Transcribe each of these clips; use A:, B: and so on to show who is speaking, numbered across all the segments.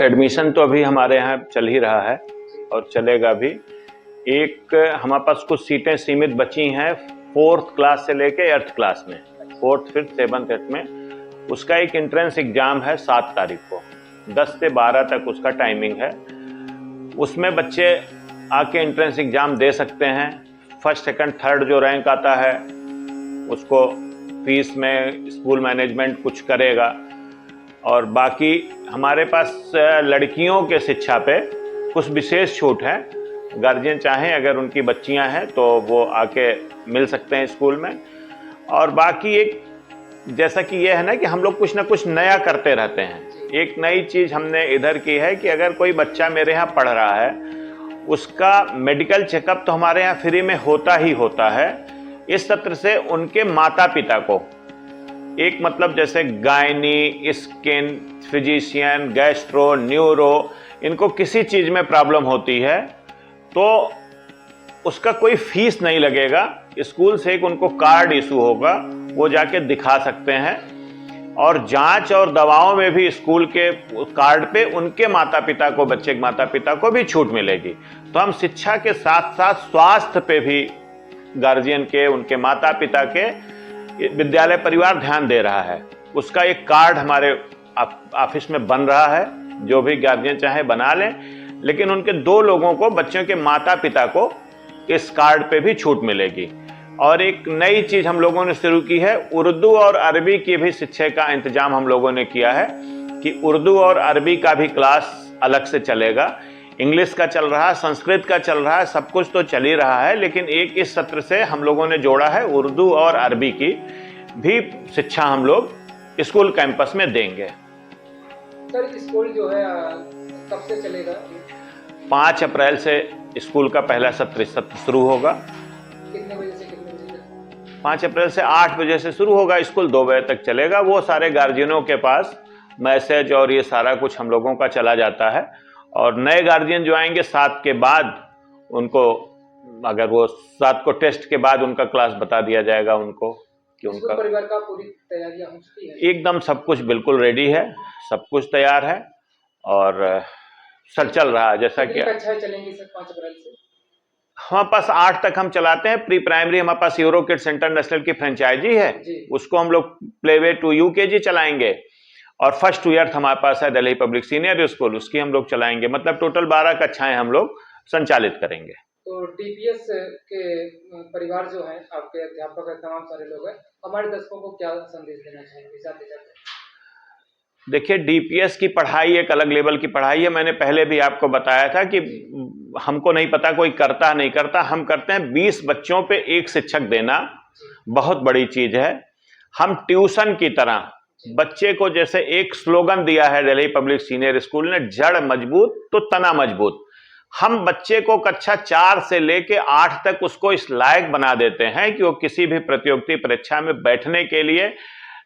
A: Admission तो अभी हमारे यहाँ चल ही रहा है और चलेगा भी। एक हमारे पास कुछ सीटें सीमित बची हैं 4th क्लास से लेके 8th क्लास में, 4th 5th 7th 8th में। उसका एक एंट्रेंस एग्जाम है 7 तारीख को, 10 से 12 तक उसका टाइमिंग है। उसमें बच्चे आके एंट्रेंस एग्जाम दे सकते हैं। फर्स्ट सेकंड थर्ड जो रैंक आता है उसको फीस में स्कूल मैनेजमेंट कुछ करेगा। और बाकी हमारे पास लड़कियों के शिक्षा पे कुछ विशेष छूट है। गार्जियन चाहें अगर उनकी बच्चियां हैं तो वो आके मिल सकते हैं स्कूल में। और बाकी एक जैसा कि ये है ना कि हम लोग कुछ ना कुछ नया करते रहते हैं। एक नई चीज़ हमने इधर की है कि अगर कोई बच्चा मेरे यहाँ पढ़ रहा है उसका मेडिकल चेकअप तो हमारे यहाँ फ्री में होता ही होता है। इस सत्र से उनके माता पिता को एक मतलब जैसे gynae, skin, physician, gastro, neuro, इनको किसी चीज़ में प्रॉब्लम होती है तो उसका कोई फीस नहीं लगेगा। स्कूल से एक उनको कार्ड इशू होगा, वो जाके दिखा सकते हैं। और जांच और दवाओं में भी स्कूल के कार्ड पे उनके माता पिता को, बच्चे के माता पिता को भी छूट मिलेगी। तो हम शिक्षा के साथ साथ स्वास्थ्य पे भी गार्जियन के, उनके माता पिता के, विद्यालय परिवार ध्यान दे रहा है। उसका एक कार्ड हमारे ऑफिस में बन रहा है, जो भी गार्जियन चाहे बना लें। लेकिन उनके 2 लोगों को, बच्चों के माता पिता को इस कार्ड पे भी छूट मिलेगी। और एक नई चीज हम लोगों ने शुरू की है, उर्दू और अरबी की भी शिक्षा का इंतजाम हम लोगों ने किया है कि उर्दू और अरबी का भी क्लास अलग से चलेगा। इंग्लिश का चल रहा है, संस्कृत का चल रहा है, सब कुछ तो चल ही रहा है। लेकिन एक इस सत्र से हम लोगों ने जोड़ा है उर्दू और अरबी की भी शिक्षा हम लोग स्कूल कैंपस में देंगे।
B: सर स्कूल जो है कब से चलेगा?
A: 5 अप्रैल से स्कूल का पहला सत्र शुरू होगा।
B: कितने बजे से कितने बजे तक?
A: 5 अप्रैल से 8 बजे से शुरू होगा, स्कूल 2 बजे तक चलेगा। वो सारे गार्जियनों के पास मैसेज और ये सारा कुछ हम लोगों का चला जाता है। और नए गार्जियन जो आएंगे 7 के बाद, उनको अगर वो 7 को टेस्ट के बाद उनका क्लास बता दिया जाएगा उनको कि उनका
B: परिवार का पूरी तैयारियां हो चुकी है।
A: एकदम सब कुछ बिल्कुल रेडी है, सब कुछ तैयार है और सर चल रहा है। जैसा कि
B: कक्षाएं चलेंगी सर 5 अप्रैल से?
A: हमारे पास 8 तक हम चलाते हैं। प्री प्राइमरी हमारे पास यूरो किड्स इंटरनेशनल की फ्रेंचाइजी है, उसको हम लोग प्लेवे टू यूकेजी चलाएंगे। और फर्स्ट टू 8th हमारे पास है दिल्ली पब्लिक सीनियर स्कूल, उसकी हम लोग चलाएंगे। मतलब टोटल 12 कक्षाएं हम लोग संचालित करेंगे।
B: तो डीपीएस के परिवार जो है, आपके अध्यापक है, तमाम सारे लोग हैं, हमारे दर्शकों को क्या संदेश देना चाहेंगे जाते जाते?
A: देखिए, डीपीएस की पढ़ाई एक अलग लेवल की पढ़ाई है। मैंने पहले भी आपको बताया था कि हमको नहीं पता कोई करता नहीं करता, हम करते हैं। 20 बच्चों पे एक शिक्षक देना बहुत बड़ी चीज है। हम ट्यूशन की तरह बच्चे को, जैसे एक स्लोगन दिया है दिल्ली पब्लिक सीनियर स्कूल ने, जड़ मजबूत तो तना मजबूत। हम बच्चे को कक्षा 4 से लेके 8 तक उसको इस लायक बना देते हैं कि वो किसी भी प्रतियोगिता परीक्षा में बैठने के लिए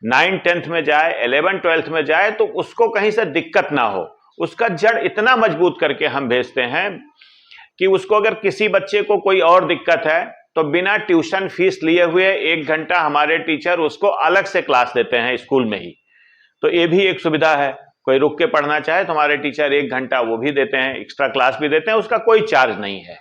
A: 9th 10th में जाए, 11th 12th में जाए तो उसको कहीं से दिक्कत ना हो। उसका जड़ इतना मजबूत करके हम भेजते हैं कि उसको अगर किसी बच्चे को कोई और दिक्कत है तो बिना ट्यूशन फीस लिए हुए 1 घंटा हमारे टीचर उसको अलग से क्लास देते हैं स्कूल में ही। तो ये भी एक सुविधा है। कोई रुक के पढ़ना चाहे तो हमारे टीचर 1 घंटा वो भी देते हैं, एक्स्ट्रा क्लास भी देते हैं, उसका कोई चार्ज नहीं है।